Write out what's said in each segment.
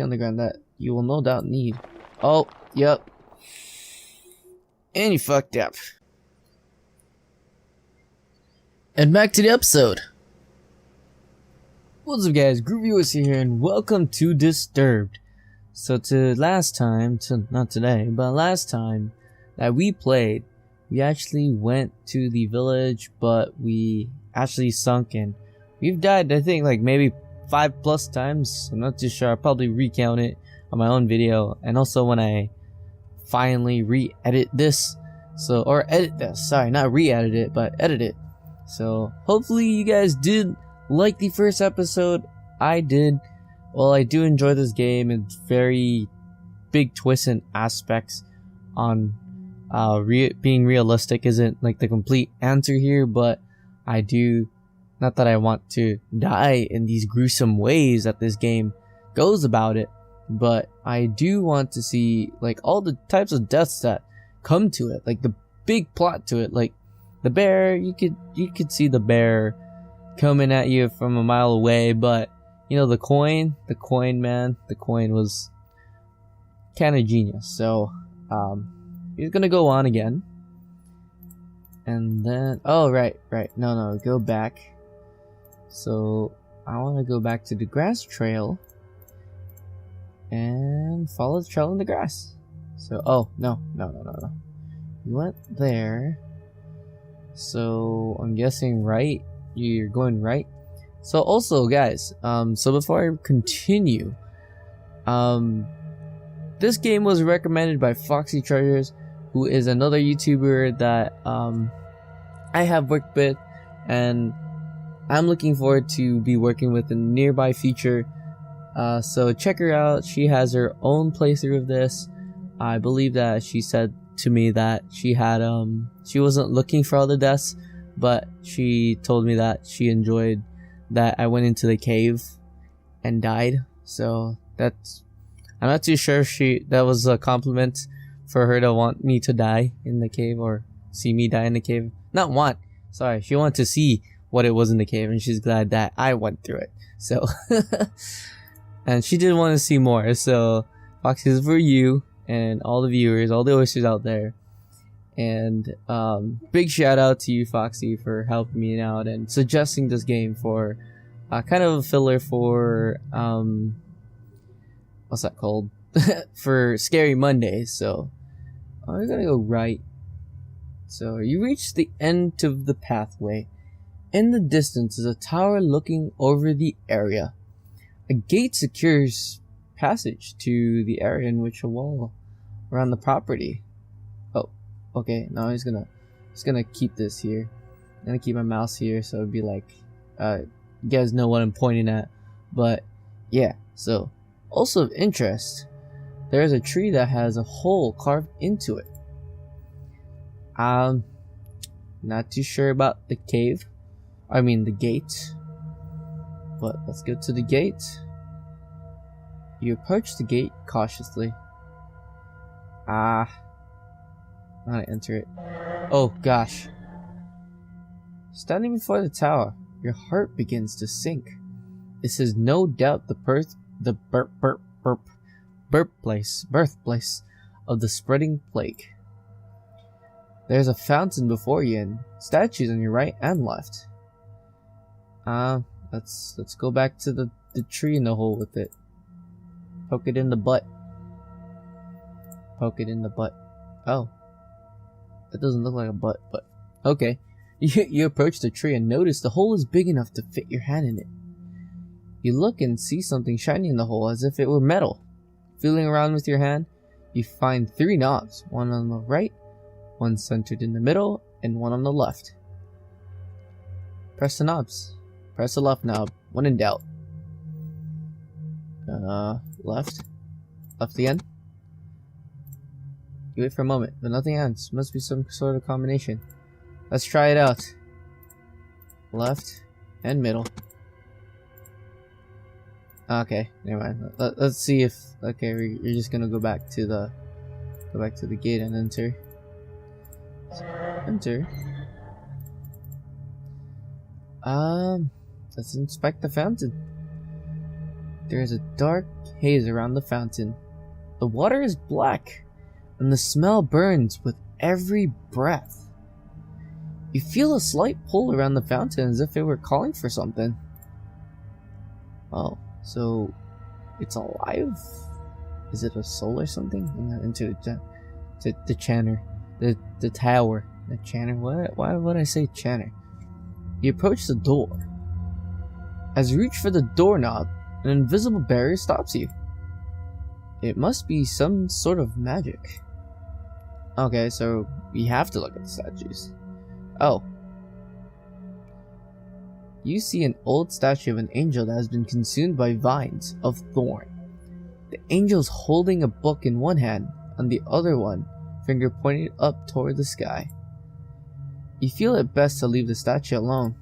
on the ground that you will no doubt need. Oh, yep. And you fucked up. And back to the episode. What's up, guys? Groovy here, and welcome to Disturbed. So last time that we played, we actually went to the village, but we actually sunk in. We've died, I think, like maybe 5+ times. I'm not too sure. I'll probably recount it on my own video, and also when I finally re-edit this. Sorry, not re-edit it, but edit it. So hopefully you guys did like the first episode. I did. Well, I do enjoy this game. It's very big twists and aspects on being realistic isn't like the complete answer here, but I do, not that I want to die in these gruesome ways that this game goes about it, but I do want to see like all the types of deaths that come to it, like the big plot to it. Like the bear, you could see the bear coming at you from a mile away, but you know, the coin was kind of genius. So he's gonna go on again, and then right, no, go back. So I want to go back to the grass trail and follow the trail in the grass. So no, you went there, so I'm guessing right. You're going right. So also, guys, so before I continue, this game was recommended by FoxeeTreasures, who is another YouTuber that I have worked with, and I'm looking forward to be working with in the nearby future. So check her out. She has her own playthrough of this. I believe that she said to me that she had she wasn't looking for all the deaths, but she told me that she enjoyed that I went into the cave and died. So that's, I'm not too sure if that was a compliment for her to want me to die in the cave, or see me die in the cave. She wanted to see what it was in the cave, and she's glad that I went through it. So and she did want to see more. So Foxy, is for you and all the viewers, all the oysters out there. And big shout out to you, Foxy, for helping me out and suggesting this game for kind of a filler for what's that called? For Scary Monday. So we're gonna go right. So you reach the end of the pathway. In the distance is a tower looking over the area. A gate secures passage to the area, in which a wall around the property. Okay, now I'm just gonna keep this here. I'm gonna keep my mouse here, so it'd be like, you guys know what I'm pointing at. But yeah, so also of interest, there's a tree that has a hole carved into it. Not too sure about the cave. I mean the gate. But let's go to the gate. You approach the gate cautiously. I'm gonna enter it. Oh gosh. Standing before the tower, your heart begins to sink. This is no doubt the birthplace of the spreading plague. There's a fountain before you and statues on your right and left. Let's go back to the tree in the hole with it. Poke it in the butt. Poke it in the butt. Oh. That doesn't look like a butt, but okay. You approach the tree and notice the hole is big enough to fit your hand in it. You look and see something shiny in the hole as if it were metal. Feeling around with your hand, you find 3 knobs, one on the right, one centered in the middle, and one on the left. Press the knobs. Press the left knob, when in doubt. Left again. You wait for a moment, but nothing happens. Must be some sort of combination. Let's try it out. Left and middle. Okay, never mind. Let's see if you're just gonna go back to the gate and enter. So, enter. Let's inspect the fountain. there is a dark haze around the fountain. The water is black, and the smell burns with every breath. You feel a slight pull around the fountain as if it were calling for something. Oh, so it's alive? Is it a soul or something? Into the chanter, the tower, the chanter. What? Why would I say chanter? You approach the door. As you reach for the doorknob, an invisible barrier stops you. It must be some sort of magic. Okay, so we have to look at the statues. Oh. You see an old statue of an angel that has been consumed by vines of thorn. The angel is holding a book in one hand, and the other one, finger pointed up toward the sky. You feel it best to leave the statue alone.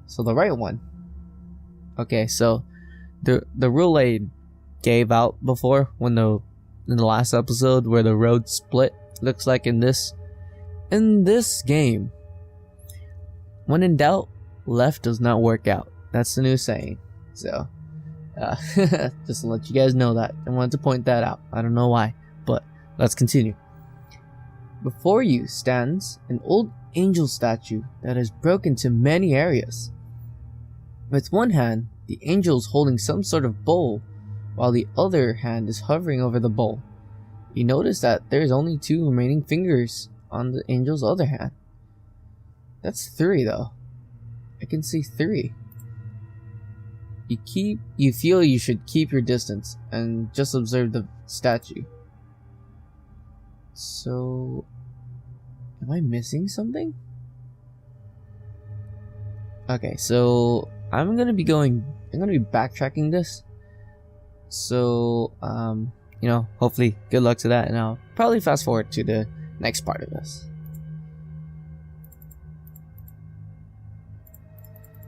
So the right one. Okay, so the rule I gave out before in the last episode where the road split, looks like in this game, when in doubt, left does not work out. That's the new saying. So just to let you guys know that. I wanted to point that out. I don't know why, but let's continue. Before you stands an old angel statue that is broken to many areas. With one hand, the angel is holding some sort of bowl, while the other hand is hovering over the bowl. You notice that there's only 2 remaining fingers on the angel's other hand. That's 3 though. I can see 3. You feel you should keep your distance and just observe the statue. So, am I missing something? Okay, so I'm gonna be backtracking this. So, hopefully good luck to that, and I'll probably fast forward to the next part of this.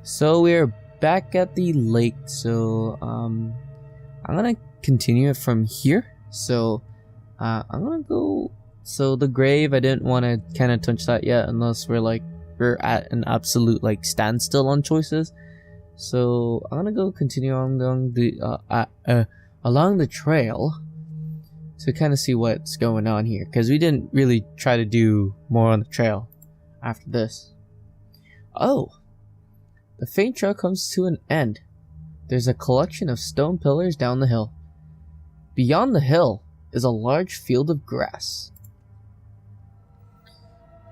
So we're back at the lake, so I'm gonna continue it from here. So I'm gonna go, so the grave, I didn't want to kind of touch that yet unless we're at an absolute standstill on choices. So I'm gonna go continue along the trail to kind of see what's going on here, because we didn't really try to do more on the trail after this. Oh, the faint trail comes to an end. There's a collection of stone pillars down the hill. Beyond the hill is a large field of grass.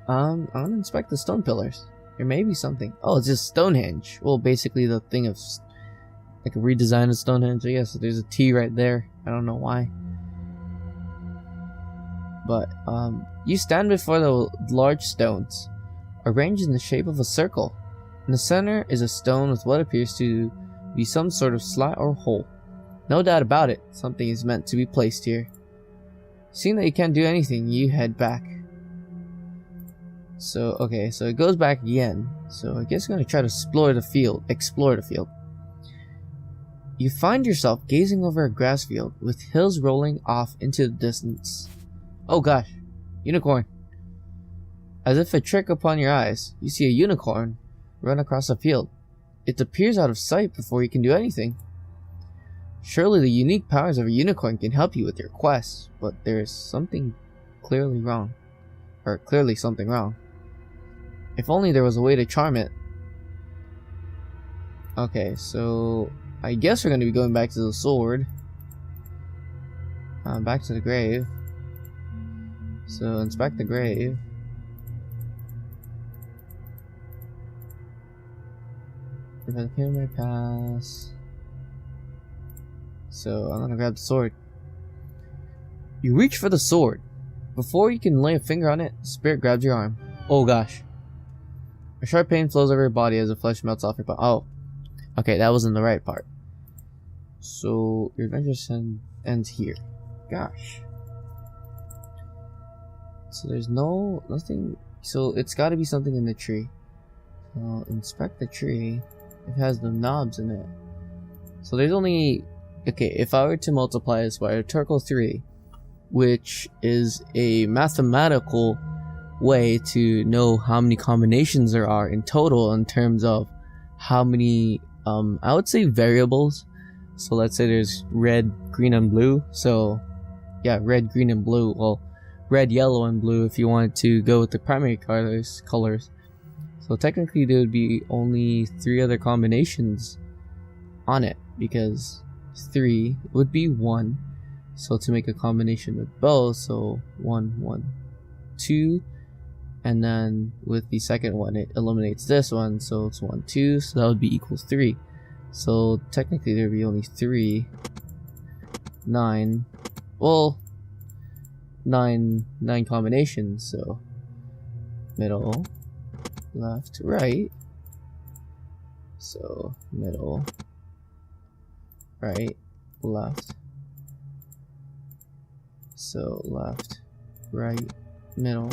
I'm gonna inspect the stone pillars. There may be something. Oh, it's just Stonehenge. Well, basically the thing of a redesign of Stonehenge. I guess there's a T right there. I don't know why. But you stand before the large stones, arranged in the shape of a circle. In the center is a stone with what appears to be some sort of slot or hole. No doubt about it, something is meant to be placed here. Seeing that you can't do anything, you head back. So, okay, so it goes back again. So I guess I'm gonna try to explore the field. You find yourself gazing over a grass field with hills rolling off into the distance. Oh gosh, unicorn. As if a trick upon your eyes, you see a unicorn run across the field. It appears out of sight before you can do anything. Surely the unique powers of a unicorn can help you with your quest, but there's something clearly wrong. Or clearly something wrong. If only there was a way to charm it. Okay, so I guess we're going to be going back to the sword. Back to the grave. So inspect the grave. Prevent him my pass. So I'm gonna grab the sword. You reach for the sword. Before you can lay a finger on it, the spirit grabs your arm. Oh gosh. A sharp pain flows over your body as the flesh melts off your body. Oh. Okay, that wasn't the right part. So your adventure ends here. Gosh. So there's nothing. So it's gotta be something in the tree. Inspect the tree. It has the knobs in it. So there's only... Okay, if I were to multiply this by a Turkle 3, which is a mathematical way to know how many combinations there are in total in terms of how many, I would say variables So let's say there's red, green, and blue. So yeah, red, green, and blue. Well, red, yellow, and blue if you wanted to go with the primary colors. So technically there would be only 3 other combinations on it, because 3 would be 1. So to make a combination with both, so 1, 1, 2, and then with the second one it eliminates this one, so it's 1, 2, so that would be equals 3. So technically there would be only 3, 9, well, 9 combinations. So middle, left, right. So middle, right, left. So left, right, middle.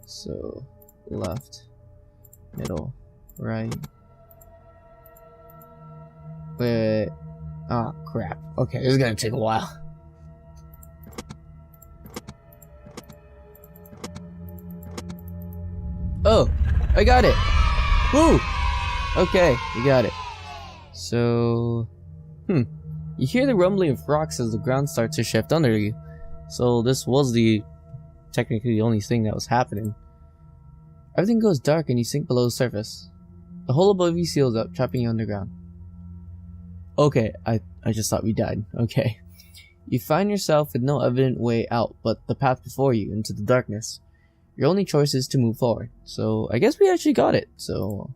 So left, middle, right. Wait. Ah, crap. Okay, this is gonna take a while. Oh, I got it. Woo! Okay, you got it. So, you hear the rumbling of rocks as the ground starts to shift under you. So this was technically the only thing that was happening. Everything goes dark and you sink below the surface. The hole above you seals up, trapping you underground. Okay, I just thought we died. Okay. You find yourself with no evident way out but the path before you into the darkness. Your only choice is to move forward. So I guess we actually got it. So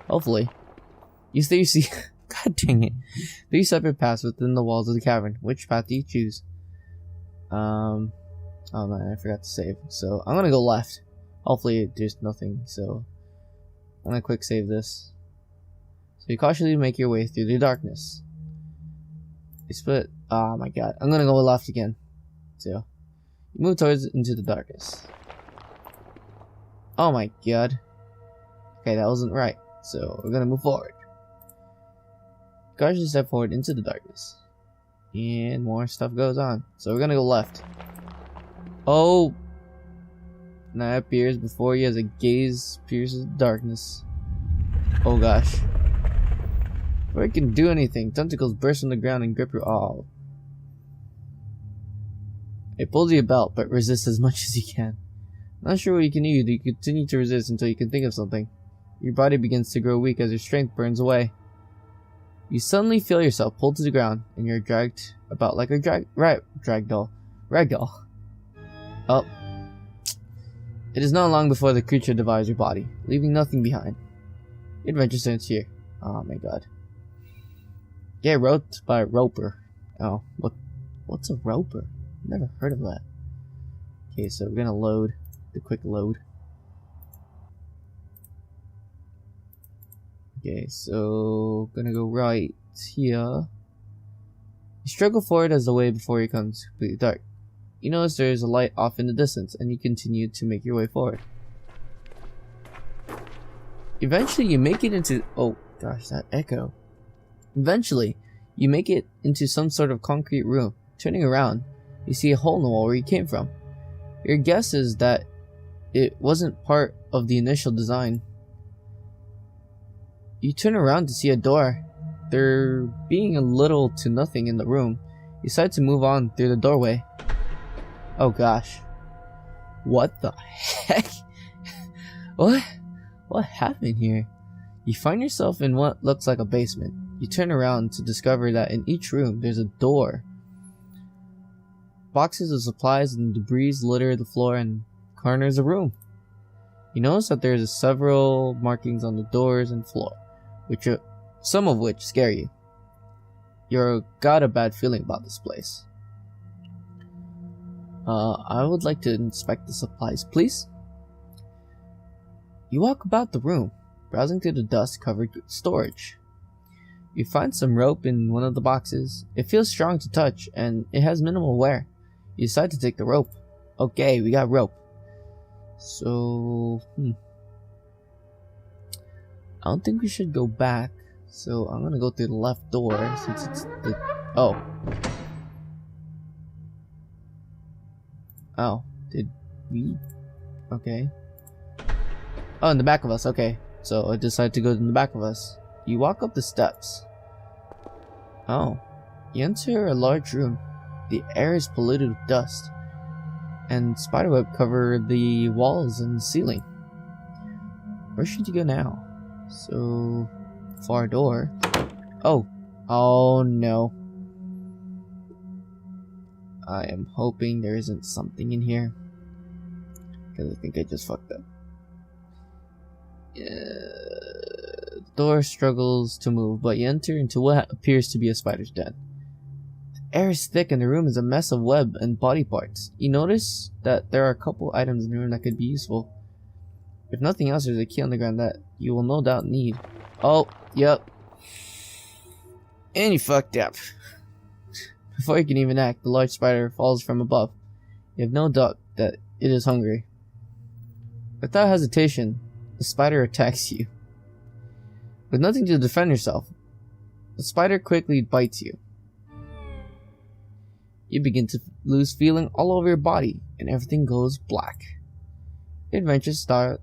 hopefully. You see God dang it. 3 separate paths within the walls of the cavern. Which path do you choose? Oh man, I forgot to save. So I'm gonna go left. Hopefully there's nothing. So I'm gonna quick save this. So you cautiously make your way through the darkness. You split. Oh my god. I'm gonna go left again. So you move towards into the darkness. Oh my god. Okay, that wasn't right. So we're gonna move forward. Cautiously step forward into the darkness. And more stuff goes on. So we're gonna go left. Oh. Now it appears before you as a gaze pierces darkness. Oh gosh. Before you can do anything, tentacles burst from the ground and grip your arm. It pulls you about, but resist as much as you can. Not sure what you can do, you continue to resist until you can think of something. Your body begins to grow weak as your strength burns away. You suddenly feel yourself pulled to the ground, and you're dragged about like a ragdoll. Oh. It is not long before the creature devours your body, leaving nothing behind. Your adventure starts here. Oh my god. Yeah, wrote by Roper. Oh, what's a Roper? Never heard of that. Okay, so we're gonna load the quick load. Okay, so gonna go right here. You struggle forward as the way before you becomes completely dark. You notice there is a light off in the distance, and you continue to make your way forward. Eventually, you make it into... Oh, gosh, that echo. Eventually, you make it into some sort of concrete room. Turning around, you see a hole in the wall where you came from. Your guess is that it wasn't part of the initial design. You turn around to see a door. There being a little to nothing in the room, you decide to move on through the doorway. Oh gosh. What the heck? What happened here? You find yourself in what looks like a basement. You turn around to discover that in each room there's a door. Boxes of supplies and debris litter the floor and corners of the room. You notice that there's several markings on the doors and floor, some of which scare you. You've got a bad feeling about this place. I would like to inspect the supplies, please. You walk about the room, browsing through the dust-covered storage. You find some rope in one of the boxes. It feels strong to touch, and it has minimal wear. You decide to take the rope. Okay, we got rope. So, I don't think we should go back. So I'm gonna go through the left door since it's the... Oh. Oh, did we? Okay. Oh, in the back of us. Okay, so I decided to go in the back of us. You walk up the steps. Oh, you enter a large room. The air is polluted with dust, and spiderweb cover the walls and ceiling. Where should you go now? So, far door. Oh no. I am hoping there isn't something in here, because I think I just fucked up. The door struggles to move, but you enter into what appears to be a spider's den. The air is thick and the room is a mess of web and body parts. You notice that there are a couple items in the room that could be useful. If nothing else, there's a key on the ground that you will no doubt need. Oh, yep. And you fucked up. Before you can even act, the large spider falls from above. You have no doubt that it is hungry. Without hesitation, the spider attacks you. With nothing to defend yourself, the spider quickly bites you. You begin to lose feeling all over your body, and everything goes black. Your adventure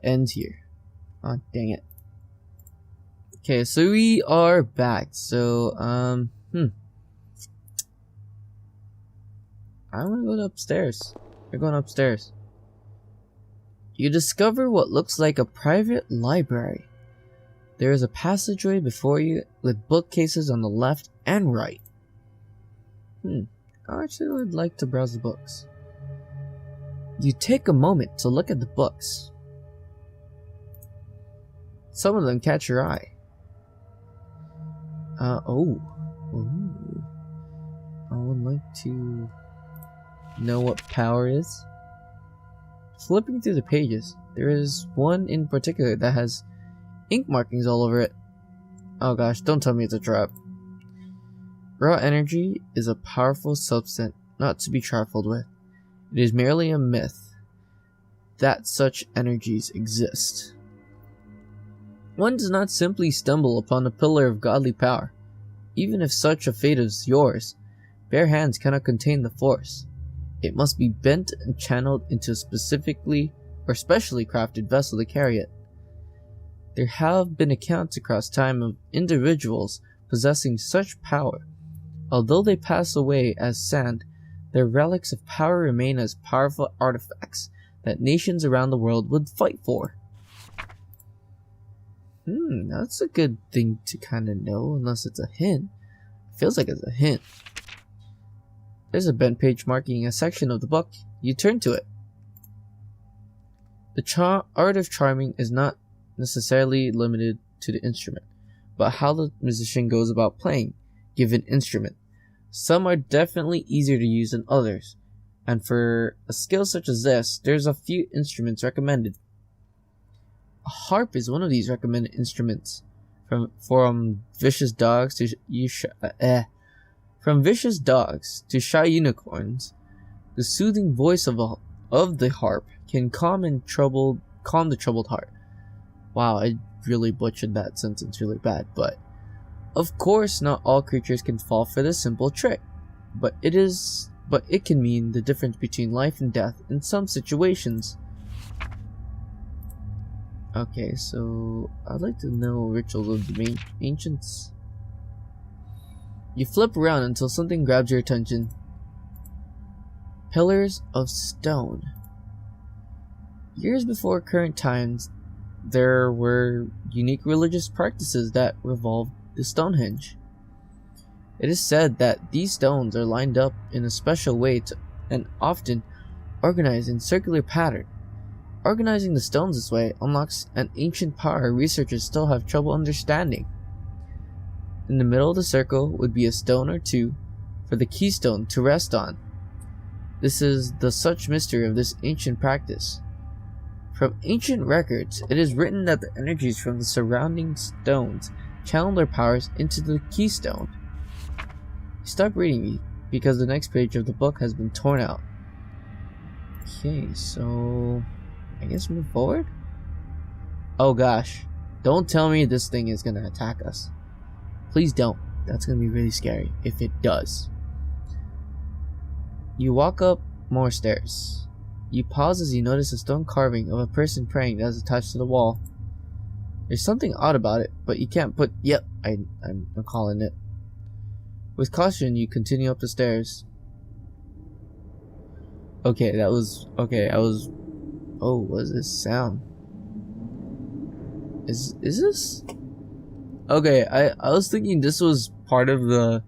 ends here. Oh, dang it. Okay, so we are back. So, I'm gonna go upstairs. We're going upstairs. You discover what looks like a private library. There is a passageway before you with bookcases on the left and right. I actually would like to browse the books. You take a moment to look at the books. Some of them catch your eye. I would like to know what power is. Flipping through the pages, there is one in particular that has ink markings all over it. Oh gosh, don't tell me it's a trap. Raw energy is a powerful substance not to be trifled with. It is merely a myth that such energies exist. One does not simply stumble upon a pillar of godly power. Even if such a fate is yours, bare hands cannot contain the force. It must be bent and channeled into a specially crafted vessel to carry it. There have been accounts across time of individuals possessing such power. Although they pass away as sand, their relics of power remain as powerful artifacts that nations around the world would fight for. That's a good thing to kind of know, unless it's a hint. Feels like it's a hint. There's a bent page marking a section of the book. You turn to it. The art of charming is not necessarily limited to the instrument, but how the musician goes about playing given instrument. Some are definitely easier to use than others, and for a skill such as this, there's a few instruments recommended. A harp is one of these recommended instruments. From vicious dogs to shy unicorns, the soothing voice of the harp can calm the troubled heart. Wow, I really butchered that sentence really bad, but of course not all creatures can fall for this simple trick, but it can mean the difference between life and death in some situations. Okay, so I'd like to know rituals of the ancients. You flip around until something grabs your attention. Pillars of stone. Years before current times, there were unique religious practices that revolved the Stonehenge. It is said that these stones are lined up in a special way and often organized in circular pattern. Organizing the stones this way unlocks an ancient power researchers still have trouble understanding. In the middle of the circle would be a stone or two for the keystone to rest on. This is the such mystery of this ancient practice. From ancient records, it is written that the energies from the surrounding stones channel their powers into the keystone. Stop reading because the next page of the book has been torn out. Okay, so I guess move forward? Oh gosh, don't tell me this thing is gonna attack us. Please don't. That's gonna be really scary if it does. You walk up more stairs. You pause as you notice a stone carving of a person praying that is attached to the wall. There's something odd about it, but you can't put. Yep, I'm calling it. With caution, you continue up the stairs. Okay, that was okay. Oh, what is this sound? Is this? Okay, I was thinking this was part of the,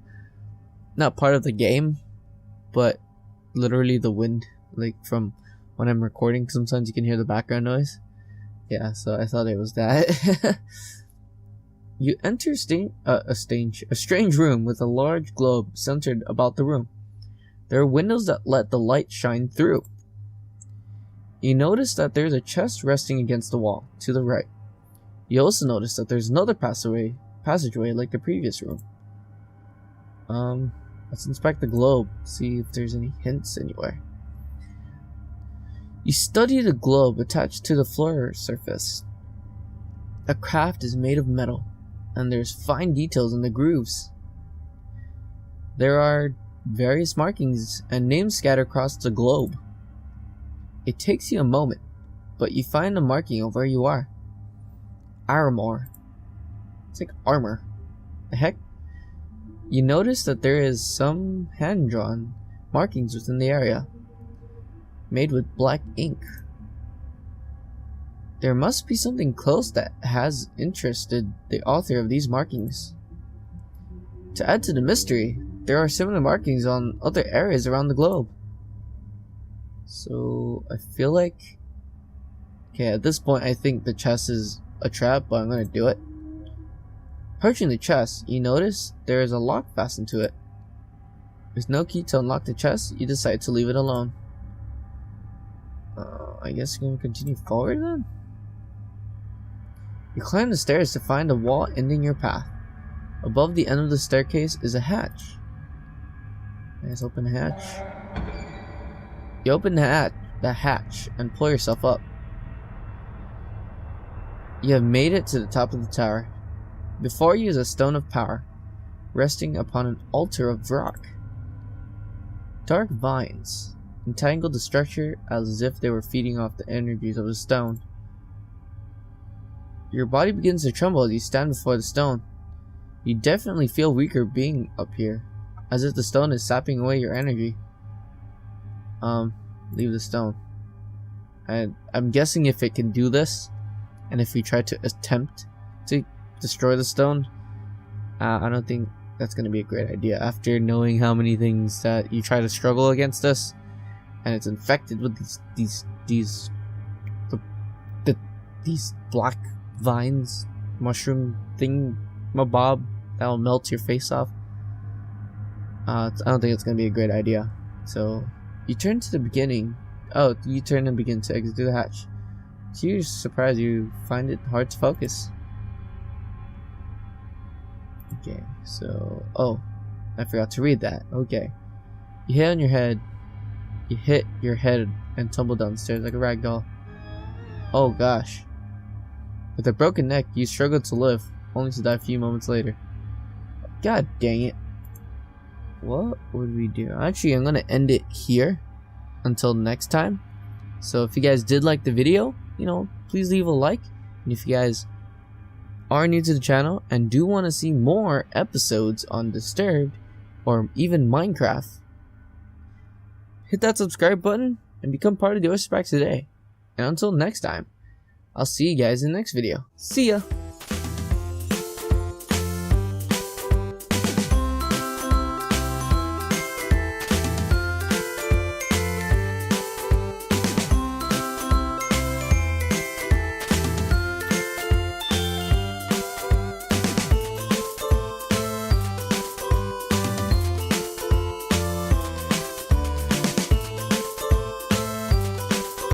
not part of the game, but literally the wind, like from when I'm recording. Sometimes you can hear the background noise. Yeah, so I thought it was that. You enter a strange room with a large globe centered about the room. There are windows that let the light shine through. You notice that there's a chest resting against the wall to the right. You also notice that there's another passageway like the previous room. Let's inspect the globe, see if there's any hints anywhere. You study the globe attached to the floor surface. The craft is made of metal, and there's fine details in the grooves. There are various markings and names scattered across the globe. It takes you a moment, but you find a marking of where you are. Armor. It's like armor. The heck? You notice that there is some hand-drawn markings within the area, made with black ink. There must be something close that has interested the author of these markings. To add to the mystery, there are similar markings on other areas around the globe. So I feel like, okay, at this point I think the chest is a trap, but I'm gonna do it. Approaching the chest, you notice there is a lock fastened to it. There's no key to unlock the chest. You decide to leave it alone. I guess you're gonna continue forward then? You climb the stairs to find a wall ending your path. Above the end of the staircase is a hatch. Let's open the hatch. You open the hatch and pull yourself up. You have made it to the top of the tower. Before you is a stone of power, resting upon an altar of rock. Dark vines entangled the structure as if they were feeding off the energies of the stone. Your body begins to tremble as you stand before the stone. You definitely feel weaker being up here, as if the stone is sapping away your energy. Leave the stone. I'm guessing if it can do this, and if we try to attempt to destroy the stone, I don't think that's going to be a great idea. After knowing how many things that you try to struggle against this, and it's infected with these black vines, mushroom thing, mabob that'll melt your face off. I don't think it's going to be a great idea. So you turn to the beginning. Oh, you turn and begin to exit through the hatch. To your surprise, you find it hard to focus. Okay, so I forgot to read that. Okay, you hit your head and tumble downstairs like a rag doll. Oh gosh. With a broken neck, you struggle to live, only to die a few moments later. God dang it. What would we do? Actually, I'm gonna end it here until next time. So if you guys did like the video, please leave a like. And if you guys are new to the channel and do want to see more episodes on Disturbed or even Minecraft, hit that subscribe button and become part of the Oyster Pack today. And until next time, I'll see you guys in the next video. See ya!